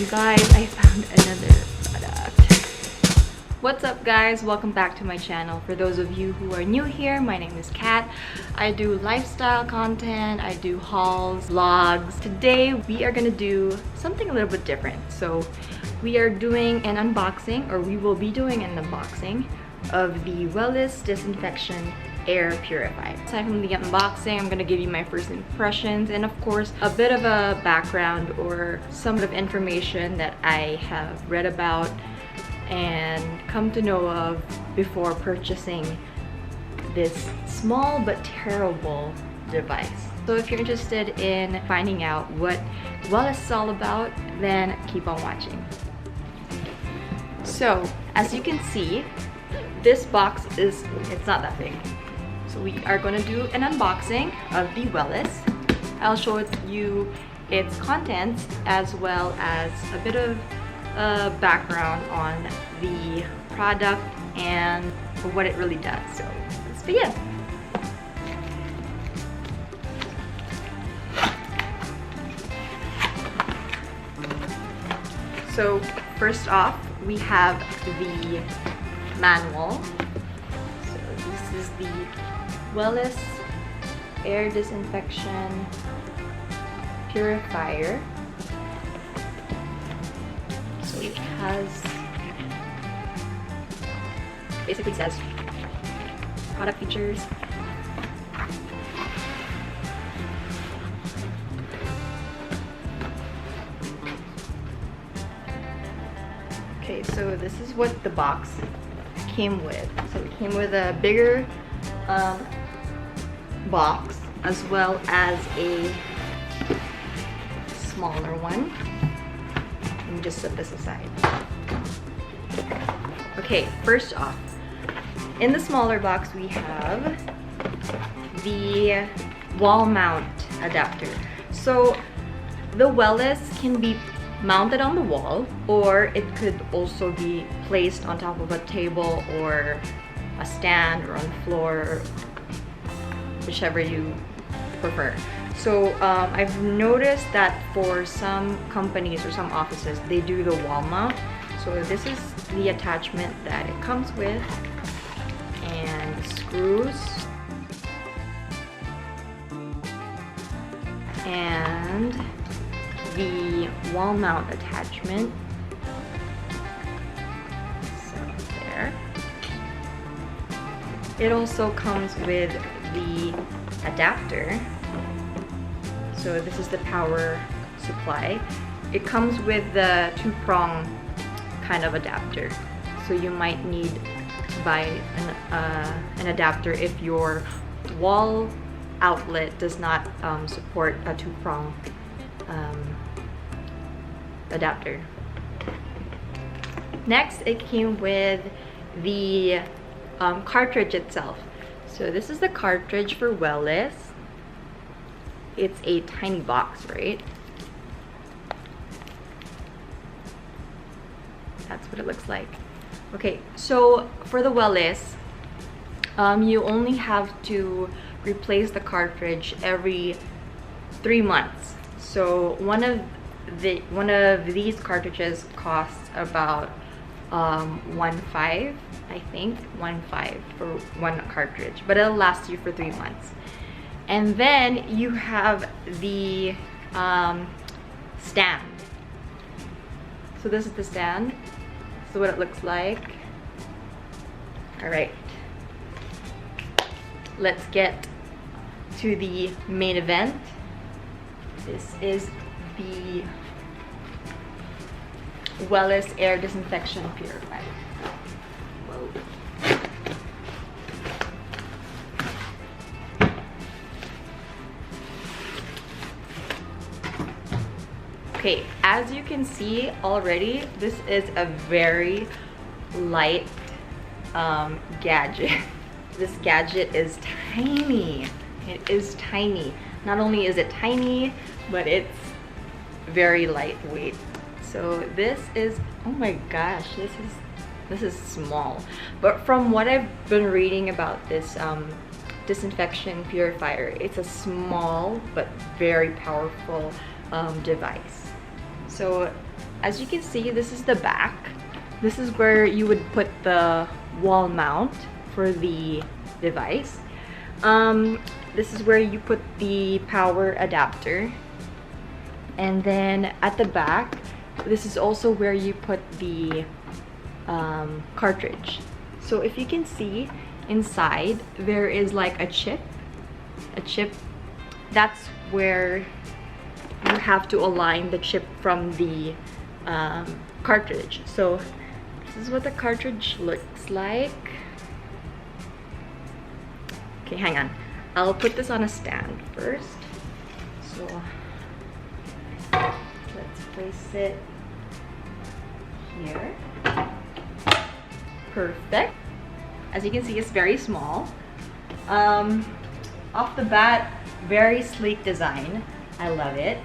You guys, I found another product. What's up guys, welcome back to my channel. For those of you who are new here, my name is Kat. I do lifestyle content, I do hauls, vlogs. Today we are gonna do something a little bit different. So we are doing an unboxing, or we will be doing an unboxing of the Wellis Disinfection Air Purifier. Aside from the unboxing, I'm gonna give you my first impressions and of course a bit of a background or some of information that I have read about and come to know of before purchasing this small but terrible device. So if you're interested in finding out what Wellis is all about, then keep on watching. So as you can see, this box it's not that big. So we are going to do an unboxing of the Wellis. I'll show you its contents as well as a bit of background on the product and what it really does. So let's begin. So first off, we have the manual. So this is the Wellis Air Disinfection Purifier. So it has, basically says product features. Okay, so this is what the box came with. So it came with a bigger box as well as a smaller one. Let me just set this aside. Okay, first off, in the smaller box we have the wall mount adapter. So the Wellis can be mounted on the wall, or it could also be placed on top of a table or a stand or on the floor, whichever you prefer. So I've noticed that for some companies or some offices, they do the wall mount. So this is the attachment that it comes with, and the screws, and the wall mount attachment. So there. It also comes with the adapter. So this is the power supply. It comes with the two-prong kind of adapter. So you might need to buy an adapter if your wall outlet does not support a two-prong adapter. Next, it came with the cartridge itself. So this is the cartridge for Wellis. It's a tiny box, right? That's what it looks like. Okay, so for the Wellis, you only have to replace the cartridge every 3 months. So one of these cartridges costs about 1.5, I think, 1.5 for one cartridge, but it'll last you for 3 months. And then you have the stand. So this is the stand. This is what it looks like. All right, let's get to the main event. This is the Wellis Air Disinfection Purifier. Whoa. Okay, as you can see already, this is a very light gadget. This gadget is tiny. It is tiny. Not only is it tiny, but it's very lightweight. So this is, oh my gosh, this is small. But from what I've been reading about this disinfection purifier, it's a small but very powerful device. So as you can see, this is the back. This is where you would put the wall mount for the device. This is where you put the power adapter. And then at the back, this is also where you put the cartridge. So if you can see inside, there is like a chip. That's where you have to align the chip from the cartridge. So this is what the cartridge looks like. Okay, hang on. I'll put this on a stand first. So let's place it here. Perfect. As you can see, it's very small. Off the bat, very sleek design. I love it.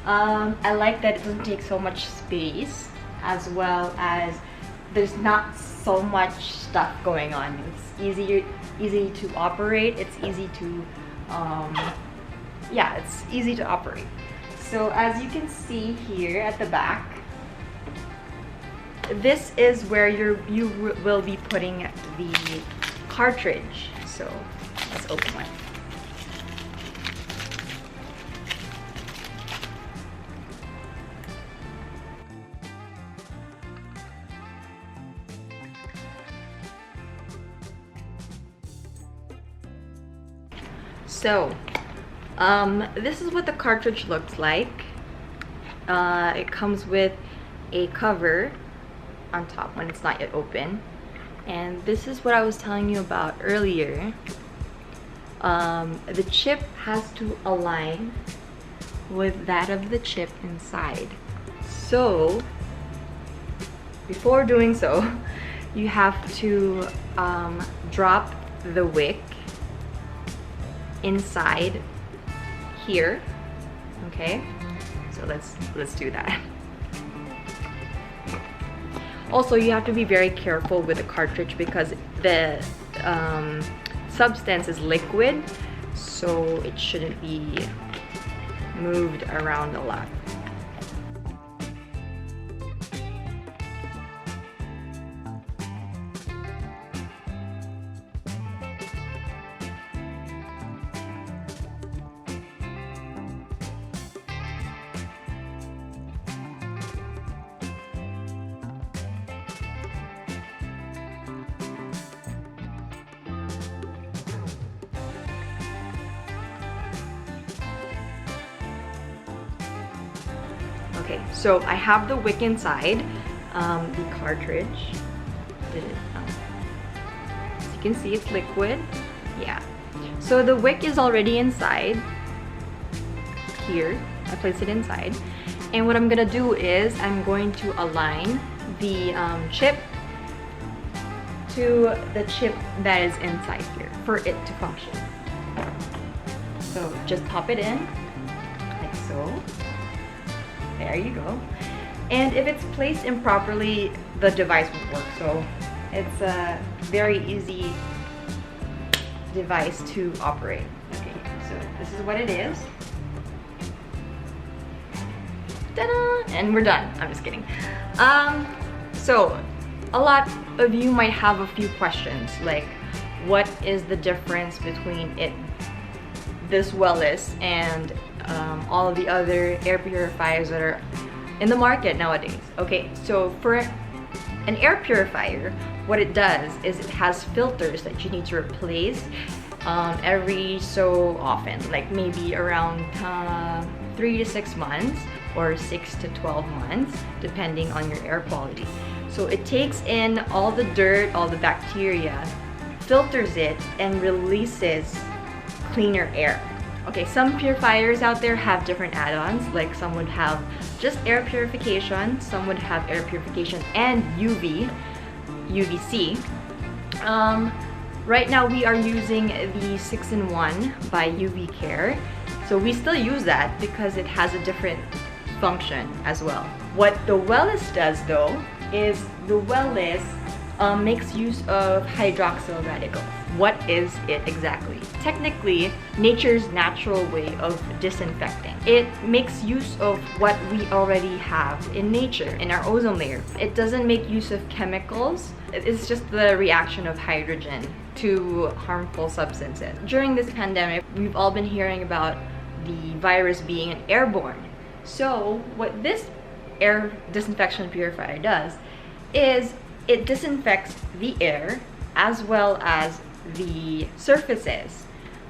I like that it doesn't take so much space, as well as there's not so much stuff going on. It's easy to operate. It's easy to yeah, it's easy to operate. So as you can see here at the back, this is where you will be putting the cartridge. So let's open one. So this is what the cartridge looks like. It comes with a cover on top when it's not yet open, and this is what I was telling you about earlier. The chip has to align with that of the chip inside. So before doing so, you have to drop the wick inside here. Okay, so let's do that. Also, you have to be very careful with the cartridge because the substance is liquid, so it shouldn't be moved around a lot. Okay, so I have the wick inside, the cartridge. As you can see, it's liquid. Yeah. So the wick is already inside here. I place it inside. And what I'm gonna do is I'm going to align the chip to the chip that is inside here for it to function. So just pop it in, like so. There you go. And if it's placed improperly, the device won't work. So it's a very easy device to operate. Okay, so this is what it is. Ta-da! And we're done. I'm just kidding. So a lot of you might have a few questions, like what is the difference between this Wellis and all of the other air purifiers that are in the market nowadays. Okay, so for an air purifier, what it does is it has filters that you need to replace every so often, like maybe around 3 to 6 months or 6 to 12 months, depending on your air quality. So it takes in all the dirt, all the bacteria, filters it, and releases cleaner air. Okay, some purifiers out there have different add-ons, like some would have just air purification, some would have air purification and UVC. Right now we are using the 6-in-1 by UV Care. So we still use that because it has a different function as well. What the Wellis does though, is the Wellis makes use of hydroxyl radicals. what is it exactly? Technically, nature's natural way of disinfecting. It makes use of what we already have in nature, in our ozone layer. It doesn't make use of chemicals. It's just the reaction of hydrogen to harmful substances. During this pandemic, we've all been hearing about the virus being an airborne. So what this air disinfection purifier does is it disinfects the air as well as the surfaces.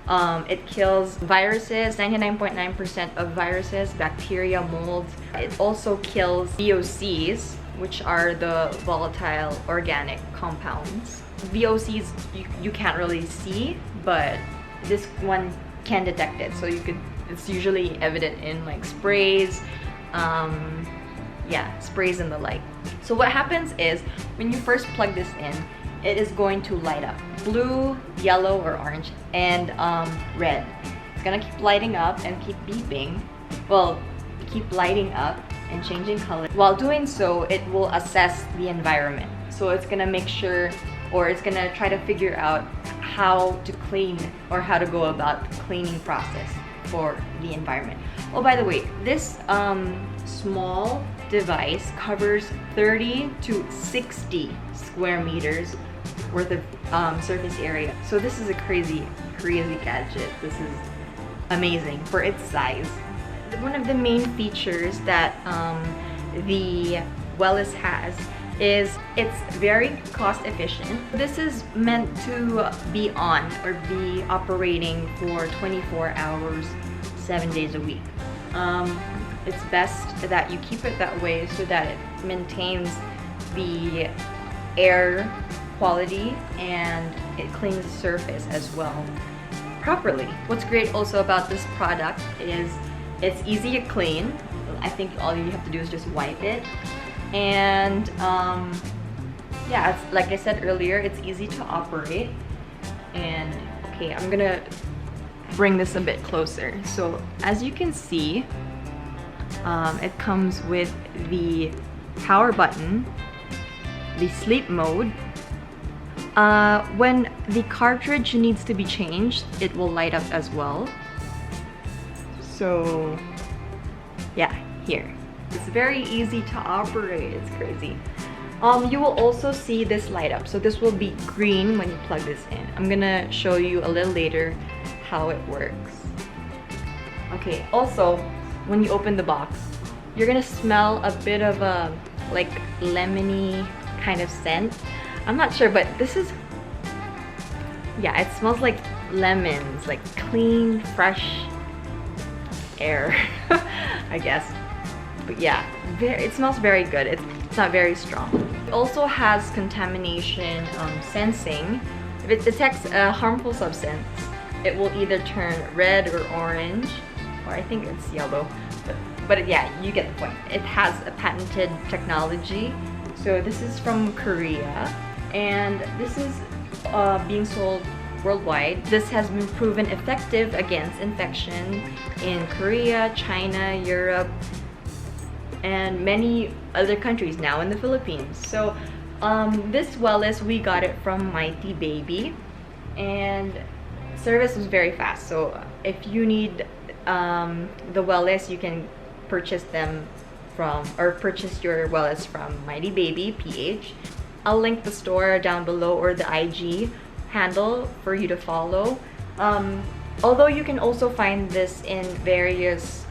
It kills viruses, 99.9% of viruses, bacteria, molds. It also kills VOCs, which are the volatile organic compounds. VOCs you can't really see, but this one can detect it. So it's usually evident in like sprays, sprays and the like. So what happens is when you first plug this in, it is going to light up blue, yellow or orange, and red. It's gonna keep lighting up and keep beeping. Well, keep lighting up and changing color. While doing so, it will assess the environment. So it's gonna make sure, or it's gonna try to figure out how to clean or how to go about the cleaning process for the environment. Oh, by the way, this small device covers 30 to 60 square meters worth of surface area. So this is a crazy gadget. This is amazing for its size. One of the main features that the Wellis has is it's very cost efficient. This is meant to be on or be operating for 24 hours, 7 days a week. It's best that you keep it that way so that it maintains the air quality and it cleans the surface as well properly. What's great also about this product is it's easy to clean. I think all you have to do is just wipe it. And yeah, it's, like I said earlier, it's easy to operate. And okay, I'm gonna bring this a bit closer. So as you can see, it comes with the power button, the sleep mode. When the cartridge needs to be changed, it will light up as well. So yeah, here. It's very easy to operate. It's crazy. You will also see this light up. So this will be green when you plug this in. I'm gonna show you a little later how it works. Okay, also, when you open the box, you're gonna smell a bit of a like lemony kind of scent. I'm not sure, but this is, yeah, it smells like lemons, like clean, fresh air, I guess. But yeah, it smells very good. It's not very strong. It also has contamination sensing. If it detects a harmful substance, it will either turn red or orange, or I think it's yellow. But yeah, you get the point. It has a patented technology. So this is from Korea, and this is being sold worldwide. This has been proven effective against infection in Korea, China, Europe, and many other countries, now in the Philippines. So this Wellis, we got it from Mighty Baby, and service was very fast. So if you need the Wellis, you can purchase them from, or purchase your Wellis from Mighty Baby PH. I'll link the store down below, or the IG handle for you to follow. Although you can also find this in various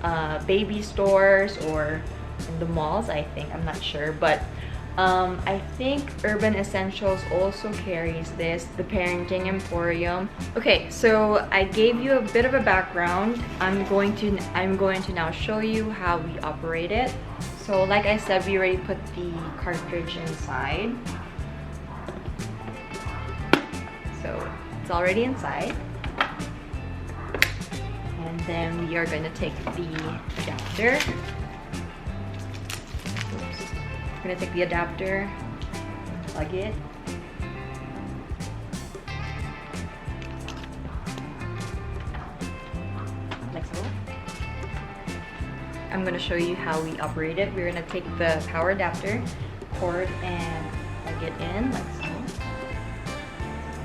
baby stores or in the malls, I think. I'm not sure, but I think Urban Essentials also carries this, the Parenting Emporium. Okay, so I gave you a bit of a background. I'm going to now show you how we operate it. So like I said, we already put the cartridge inside. So it's already inside. And then we are going to take the adapter. I'm gonna take the adapter, plug it. Like so. I'm gonna show you how we operate it. We're gonna take the power adapter cord and plug it in like so.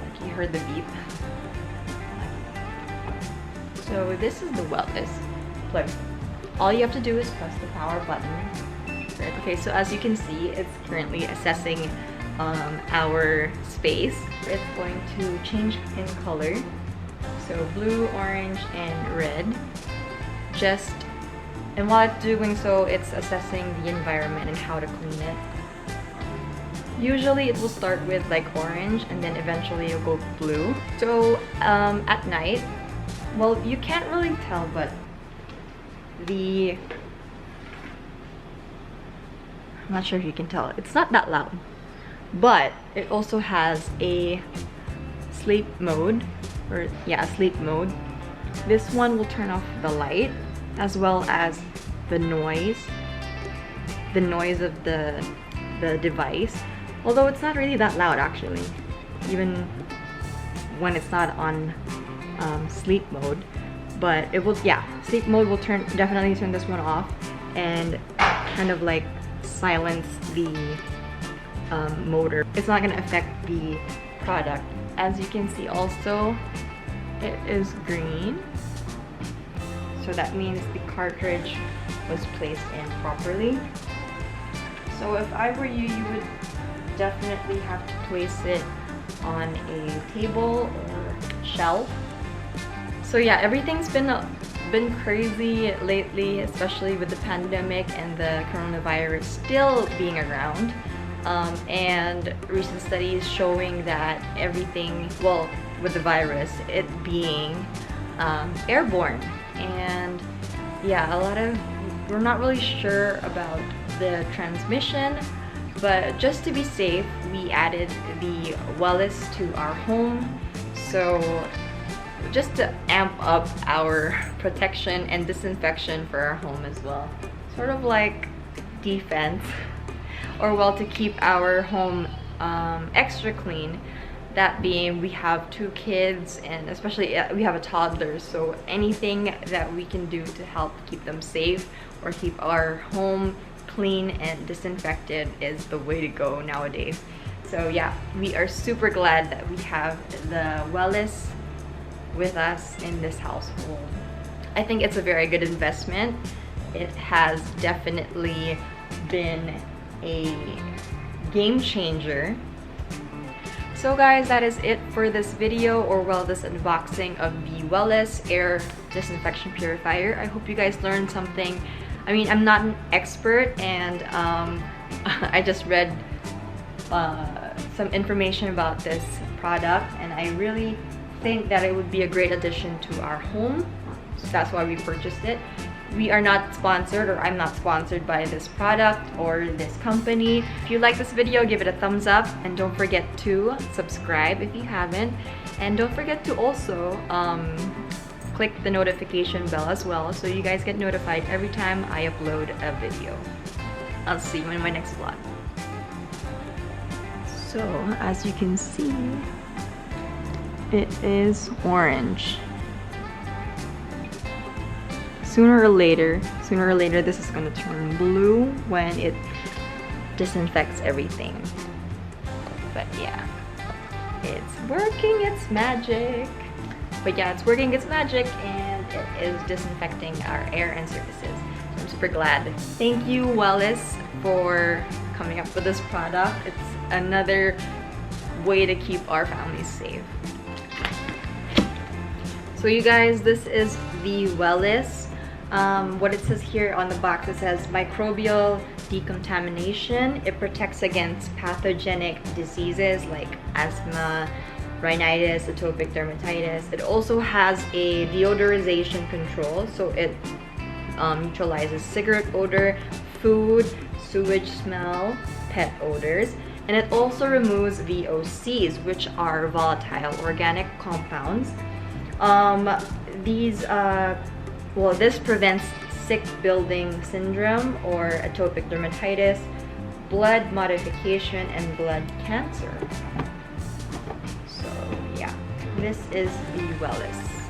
Like you you heard the beep. So this is the Wellis plug. All you have to do is press the power button. Right. Okay, so as you can see, it's currently assessing our space. It's going to change in color. So blue, orange, and red. And while it's doing so, it's assessing the environment and how to clean it. Usually it will start with like orange and then eventually it'll go blue. So at night, well, you can't really tell, but I'm not sure if you can tell. It's not that loud, but it also has a sleep mode, sleep mode. This one will turn off the light as well as the noise of the device. Although it's not really that loud actually, even when it's not on sleep mode. But it will, sleep mode will definitely turn this one off and kind of like silence the motor. It's not gonna affect the product. As you can see also, it is green. So that means the cartridge was placed in properly. So if I were you, you would definitely have to place it on a table or shelf. So yeah, everything's been crazy lately, especially with the pandemic and the coronavirus still being around. And recent studies showing that everything, well, with the virus, it being airborne. And yeah, we're not really sure about the transmission, but just to be safe, we added the Wellis to our home. So just to amp up our protection and disinfection for our home as well. Sort of like defense, or well, to keep our home extra clean. That being, we have 2 kids and especially we have a toddler, so anything that we can do to help keep them safe or keep our home clean and disinfected is the way to go nowadays. So yeah, we are super glad that we have the Wellis with us in this household. I think it's a very good investment. It has definitely been a game changer. So guys, that is it for this video, or well, this unboxing of the Wellis Air Disinfection Purifier. I hope you guys learned something. I mean, I'm not an expert, and I just read some information about this product, and I really think that it would be a great addition to our home. So that's why we purchased it. We are not sponsored, or I'm not sponsored by this product or this company. If you like this video, give it a thumbs up, and don't forget to subscribe if you haven't. And don't forget to also click the notification bell as well, so you guys get notified every time I upload a video. I'll see you in my next vlog. So as you can see, it is orange. Sooner or later, this is going to turn blue when it disinfects everything. But yeah, it's working its magic. But yeah, it's working its magic, and it is disinfecting our air and surfaces. So I'm super glad. Thank you, Wellis, for coming up with this product. It's another way to keep our families safe. So you guys, this is the Wellis. What it says here on the box, it says microbial decontamination. It protects against pathogenic diseases like asthma, rhinitis, atopic dermatitis. It also has a deodorization control, so it neutralizes cigarette odor, food, sewage smell, pet odors. And it also removes VOCs, which are volatile organic compounds. This prevents sick building syndrome or atopic dermatitis, blood modification, and blood cancer. So yeah, this is the Wellis.